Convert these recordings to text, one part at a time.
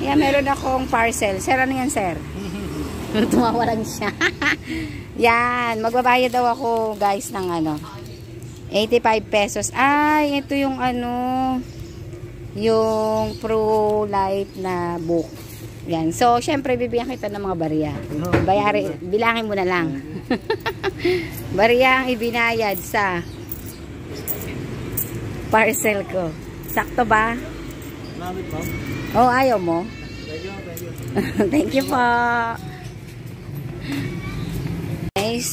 Yeah, meron akong parcel. Sir, ano yan, sir? Tumawa lang siya. Yan, magbabayad daw ako, guys, ng ano, 85 pesos. Ay, ito yung ano, yung pro-life na book. Yan. So, syempre, bibigyan kita ng mga barya. Bilangin mo na lang. Barya ang ibinayad sa parcel ko. Sakto ba? Oh, ayaw mo? Thank you po. Guys,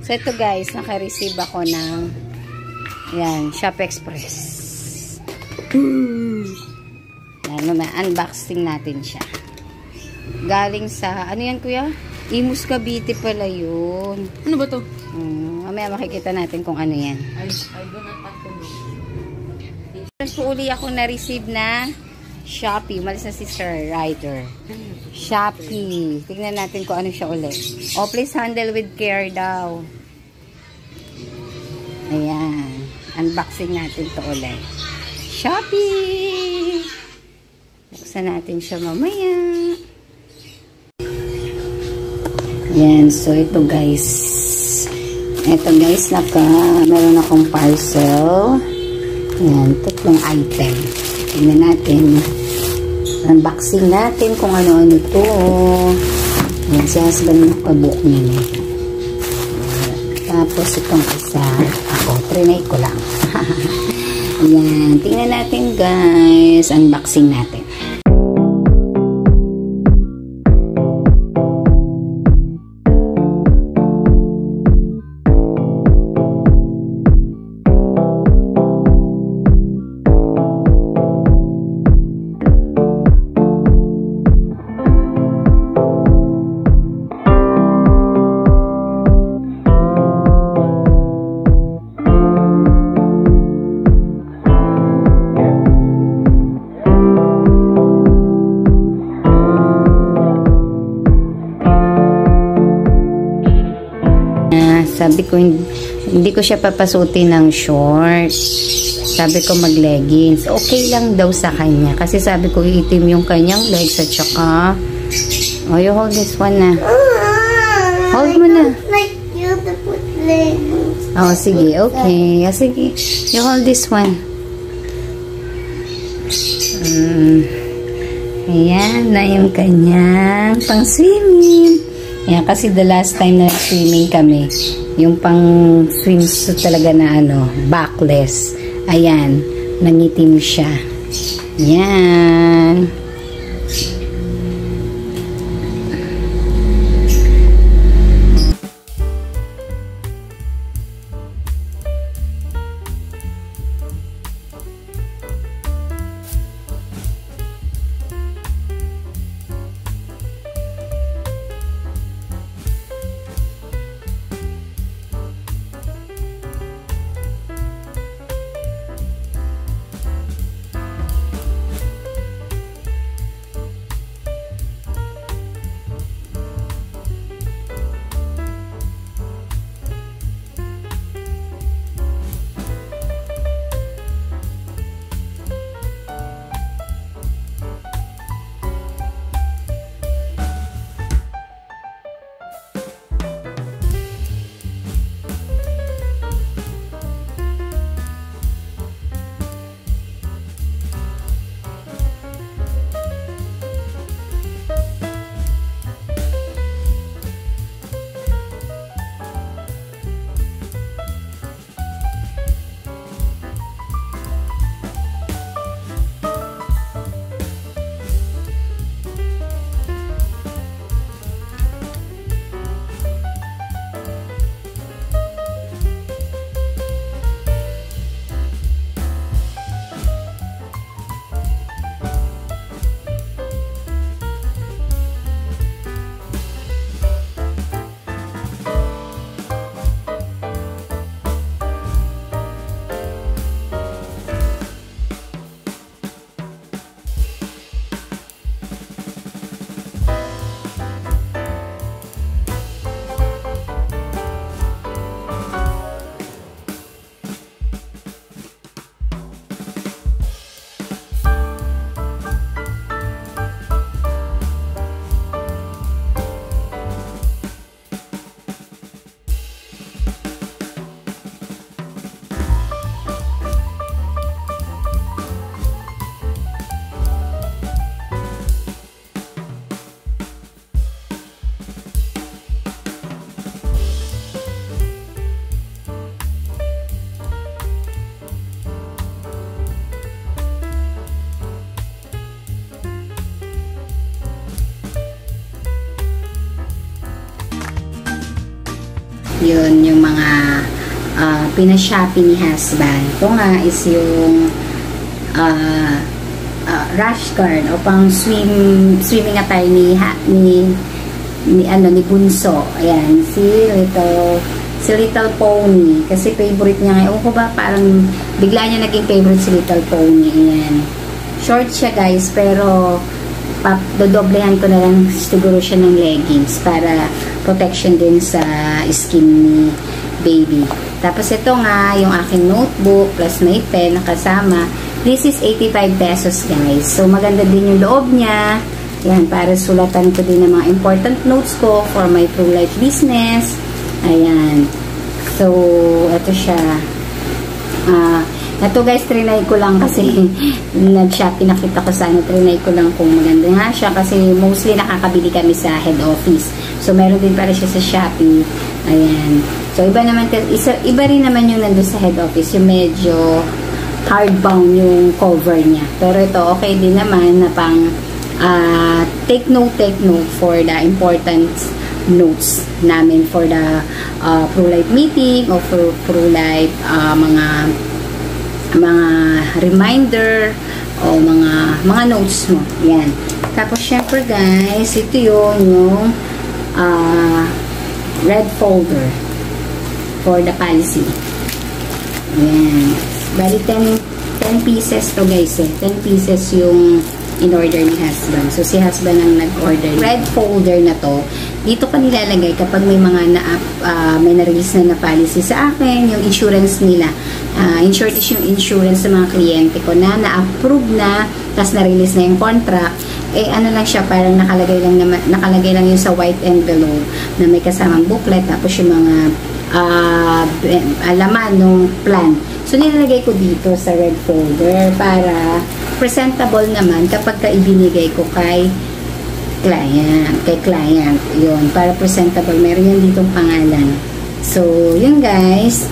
so ito guys, naka-receive ako ng yan, Shop Express. Yan, unboxing natin siya. Galing sa, ano yan kuya? Imus Cavite pala yun. Ano ba to? Mamaya makikita natin kung ano yan. I do not talk to me. So, uli ako na-receive na Shopee. Umalis na si Sir Rider. Shopee. Tingnan natin kung ano siya ulit. Oh, please handle with care daw. Ayan. Unboxing natin to ulit. Shopee! Buksan natin siya mamaya. Ayan. So, ito guys. Ito guys, meron akong parcel. Ayan. Tatlong item. Tingnan natin. Unboxing natin kung ano-ano to. Ayan, si husband nakabook niya. Tapos itong isa, ako, trinay ko lang. Ayan, tingnan natin guys. Unboxing natin. Sabi ko, hindi ko siya papasutin ng shorts. Sabi ko mag-leggings. Okay lang daw sa kanya. Kasi sabi ko, iitim yung kanyang legs at saka, oh, you hold this one na. Hold mo na. Like you to put leggings. Oh, sige. Okay. Oh, sige. You hold this one. Ayan na yung kanyang pang-swimming. Ayan, kasi the last time na swimming kami, yung pang swimsuit talaga na ano, backless. Ayan, nangitim siya. Ayan. Yun, yung mga pinashopee ni husband. Ito nga is yung rash guard o pang swimming attire ni Bunso. Ayan, si Little Pony. Kasi favorite niya ngayon. Ewan ko ba, parang bigla niya naging favorite si Little Pony. Ayan. Short siya guys, pero dodoblehan ko na lang siguro siya ng leggings para protection din sa skin ni baby. Tapos ito nga, yung aking notebook plus may pen na kasama. This is 85 pesos guys. So maganda din yung loob niya. Ayan, para sulatan ko din ng mga important notes ko for my pro-life business. Ayan. So, ito siya. Ito guys, trinay ko lang kasi nag-shopee, nakita ko sana. Trinay ko lang kung maganda nga siya kasi mostly nakakabili kami sa head office. So, meron din para siya sa Shopee. Ayan. So, iba rin naman yung nandun sa head office. Yung medyo hardbound yung cover niya. Pero ito, okay din naman na pang take note for the important notes namin for the pro-life meeting or for pro-life mga reminder o mga notes mo. Yan. Tapos syempre guys, ito yung red folder for the policy. Yan. Bali 10 pieces to guys eh. 10 pieces yung in-order ni husband. So, si husband ang nag-order. Red folder na to, dito ka nilalagay kapag may mga may na-release na policy sa akin, yung insurance nila. In short is yung insurance sa mga kliyente ko na na-approve na, tapos na-release na yung contract. Eh, ano lang siya, parang nakalagay lang yun sa white envelope na may kasamang booklet, tapos yung mga laman ng plan. So, nilalagay ko dito sa red folder para presentable naman kapag ibinigay ko kay client. Yun, para presentable. Meron yan ditong pangalan. So, yun guys.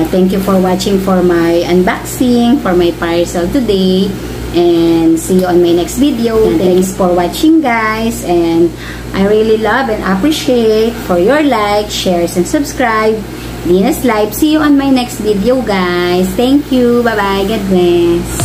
Thank you for watching for my unboxing, for my parcel today. And see you on my next video. And thanks for watching guys. And I really love and appreciate for your likes, shares, and subscribe. Venus Live. See you on my next video guys. Thank you. Bye-bye. God bless.